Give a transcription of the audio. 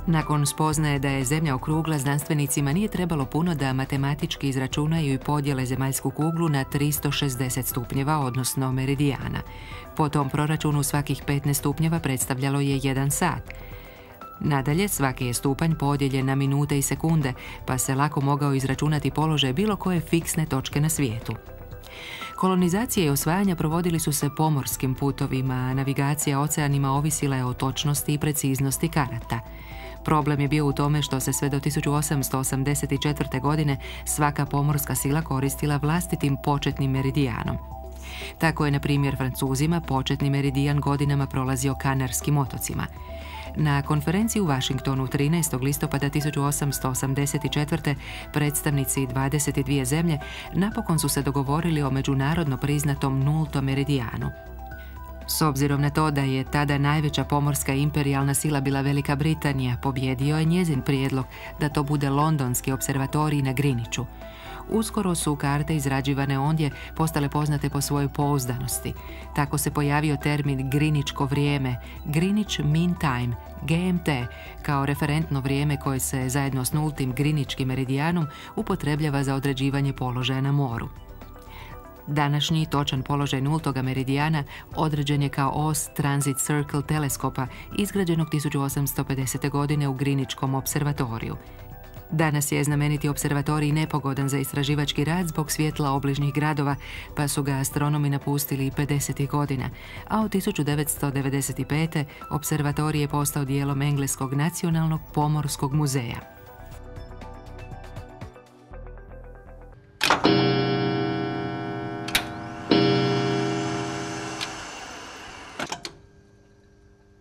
Nakon spoznaje da je Zemlja okrugla, znanstvenicima nije trebalo puno da matematički izračunaju i podijele zemaljsku kuglu na 360 stupnjeva, odnosno meridijana. Po tom proračunu svakih 15 stupnjeva predstavljalo je 1 sat. Nadalje, svaki je stupanj podijeljen na minute i sekunde, pa se lako mogao izračunati položaj bilo koje fiksne točke na svijetu. Kolonizacije i osvajanja provodili su se pomorskim putovima, a navigacija oceanima ovisila je o točnosti i preciznosti karata. Problem je bio u tome što se sve do 1884. godine svaka pomorska sila koristila vlastitim početnim meridijanom. Tako je, na primjer, Francuzima početni meridijan godinama prolazio Kanarskim otocima. Na konferenciji u Washingtonu 13. listopada 1884. predstavnici 22 zemlje napokon su se dogovorili o međunarodno priznatom nultom meridijanu. S obzirom na to da je tada najveća pomorska imperijalna sila bila Velika Britanija, pobjedio je njezin prijedlog da to bude londonski observatorij na Greenwichu. Uskoro su karte izrađivane ondje postale poznate po svojoj pouzdanosti. Tako se pojavio termin Greenwichko vrijeme, Greenwich Mean Time, GMT, kao referentno vrijeme koje se zajedno s nultim Greenwichkim meridijanom upotrebljava za određivanje položaja na moru. Današnji točan položaj nultoga meridijana određen je kao os Transit Circle teleskopa izgrađenog 1850. godine u Greenwichkom observatoriju. Danas je znameniti observatorij nepogodan za istraživački rad zbog svjetla obližnjih gradova, pa su ga astronomi napustili 50. godina, a od 1995. observatorij je postao dijelom Engleskog nacionalnog pomorskog muzeja.